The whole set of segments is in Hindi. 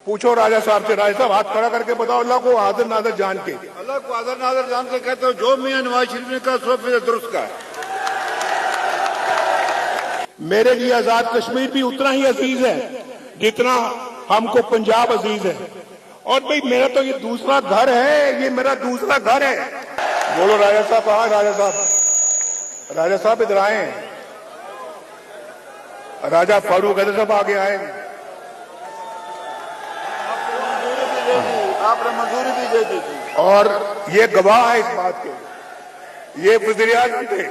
पूछो राजा साहब से। राजा साहब हाथ खड़ा करके बताओ अल्लाह को हाजिर नाजर जान के। अल्लाह को हाजिर नाजर जान के कहते हो जो मियां नवाज शरीफ ने कहा सो फिर दुरुस्त का। मेरे लिए आजाद कश्मीर भी उतना ही अजीज है जितना हमको पंजाब अजीज है। और भाई मेरा तो ये दूसरा घर है, ये मेरा दूसरा घर है। बोलो राजा साहब। कहाँ राजा साहब? राजा साहब इधर आए। राजा फारूक हैदर साहब आगे आए। आपने मंजूरी भी दे दी थी और ये गवाह है इस बात के। ये वजीर आजम थे,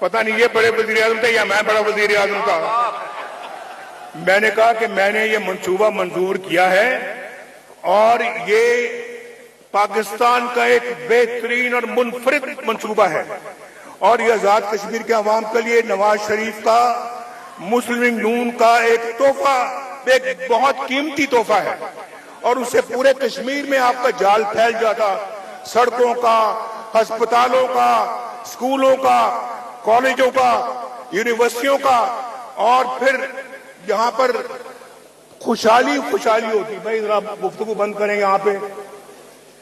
पता नहीं ये बड़े वजीर आजम थे या मैं बड़ा वजीर आजम था। मैंने कहा कि मैंने ये मंसूबा मंजूर किया है और ये पाकिस्तान का एक बेहतरीन और मुनफरिद मंसूबा है। और ये आजाद कश्मीर के अवाम के लिए नवाज शरीफ का, मुस्लिम लीग नून का एक तोहफा, एक बहुत कीमती तोहफा है। और उससे पूरे कश्मीर में आपका जाल फैल जाता, सड़कों का, अस्पतालों का, स्कूलों का, कॉलेजों का, यूनिवर्सिटियों का, और फिर यहाँ पर खुशहाली होती। भाई जरा गुफ्तगू बंद करें यहाँ पे।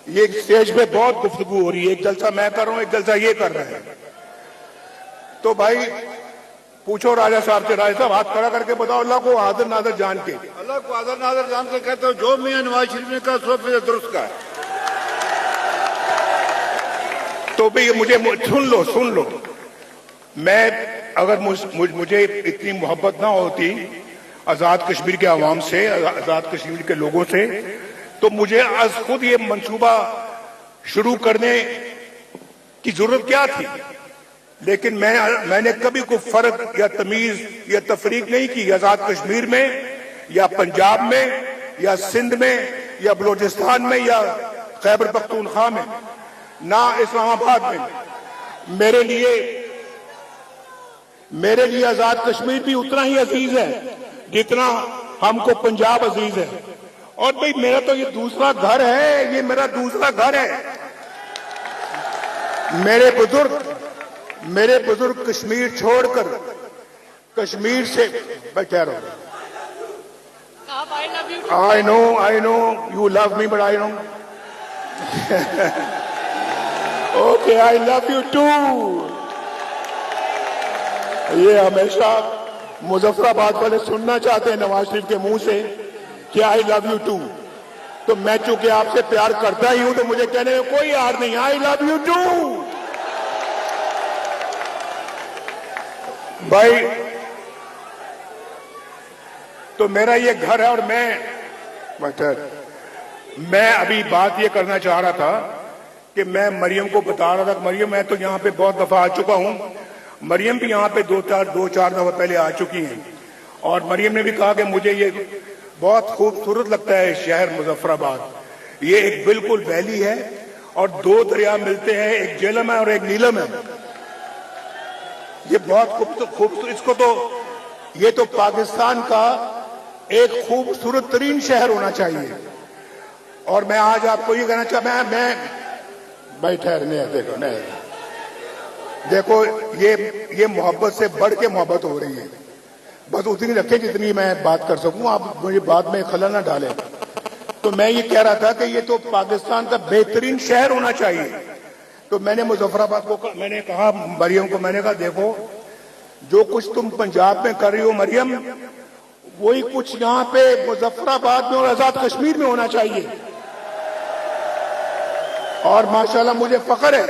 ये स्टेज पे बहुत गुफ्तगू हो रही है। एक जलसा मैं कर रहा हूँ, एक जलसा ये कर रहे हैं। तो भाई पूछो राजा साहब से। राजा साहब हाथ खड़ा करके बताओ अल्लाह को हाजिर नाजर जान के। अल्लाह को हाजिर नाजर जान के कहते हो जो मियां नवाज शरीफ ने कहा सो फिर दुरुस्त का। तो भाई मुझे सुन लो। मैं अगर मुझे इतनी मोहब्बत ना होती आजाद कश्मीर के अवाम से, आजाद कश्मीर के लोगों से, तो मुझे आज खुद ये मंसूबा शुरू करने की जरूरत क्या थी। लेकिन मैंने कभी कोई फर्क या तमीज या तफरीक नहीं की आजाद कश्मीर में या पंजाब में या सिंध में या बलोचिस्तान में या खैबर पख्तूनख्वा में, ना इस्लामाबाद में। मेरे लिए आजाद कश्मीर भी उतना ही अजीज है जितना हमको पंजाब अजीज है। और भाई मेरा तो ये दूसरा घर है, ये मेरा दूसरा घर है। मेरे बुजुर्ग कश्मीर छोड़कर, कश्मीर से बैठे रहो। I know you love me but I know okay I love you too. ये हमेशा मुजफ्फराबाद वाले सुनना चाहते हैं नवाज शरीफ के मुंह से कि आई लव यू टू। तो मैं चूंकि आपसे प्यार करता ही हूं तो मुझे कहने में कोई यार नहीं। आई लव यू टू भाई। तो मेरा ये घर है और मैं अभी बात ये करना चाह रहा था कि मैं मरियम को बता रहा था। मरियम, मैं तो यहाँ पे बहुत दफा आ चुका हूँ। मरियम भी यहाँ पे दो चार दफा पहले आ चुकी हैं। और मरियम ने भी कहा कि मुझे ये बहुत खूबसूरत लगता है शहर मुजफ्फराबाद। ये एक बिल्कुल वैली है और दो दरिया मिलते हैं, एक झेलम है और एक नीलम है। ये बहुत खूबसूरत, इसको तो ये तो पाकिस्तान का एक खूबसूरत तरीन शहर होना चाहिए। और मैं आज आपको ये कहना चाहता, मैं भाई ठहरने देखो ये मोहब्बत से बढ़ के मोहब्बत हो रही है। बस उतनी रखें जितनी मैं बात कर सकूं, आप मुझे बाद में खलल ना डालें। तो मैं ये कह रहा था कि ये तो पाकिस्तान का बेहतरीन शहर होना चाहिए। तो मैंने मुजफ्फराबाद को मैंने कहा, मरियम को मैंने कहा देखो जो कुछ तुम पंजाब में कर रही हो मरियम, वही कुछ यहाँ पे मुजफ्फराबाद में और आजाद कश्मीर में होना चाहिए। और माशाल्लाह मुझे फख्र है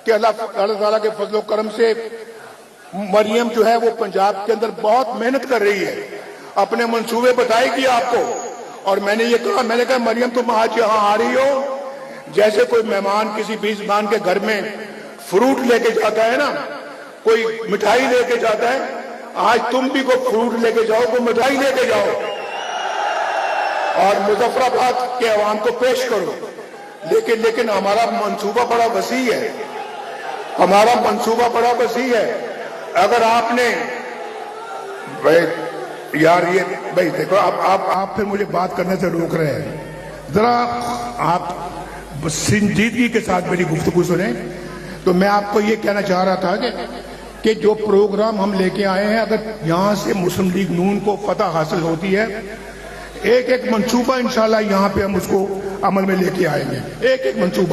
कि अल्लाह ताला के फजलो करम से मरियम जो है वो पंजाब के अंदर बहुत मेहनत कर रही है, अपने मंसूबे बताएगी आपको। और मैंने ये कहा, मैंने कहा मरियम तुम आज यहाँ आ रही हो, जैसे कोई मेहमान किसी मेहमान के घर में फ्रूट लेके जाता है ना, कोई मिठाई लेके जाता है, आज तुम भी कोई फ्रूट लेके जाओ, कोई मिठाई लेके जाओ और मुजफ्फराबाद के अवाम को पेश करो। लेकिन हमारा मंसूबा बड़ा वसी है, हमारा मंसूबा बड़ा वसी है। अगर आपने भाई यार ये भाई देखो आप फिर मुझे बात करने से रोक रहे हैं। जरा आप संजीदगी के साथ मेरी गुफ्तगू सुने। तो मैं आपको ये कहना चाह रहा था कि जो प्रोग्राम हम लेके आए हैं, अगर यहाँ से मुस्लिम लीग नून को फतह हासिल होती है, एक एक मंसूबा इंशाल्लाह यहाँ पे हम उसको अमल में लेके आएंगे, एक एक मंसूबा।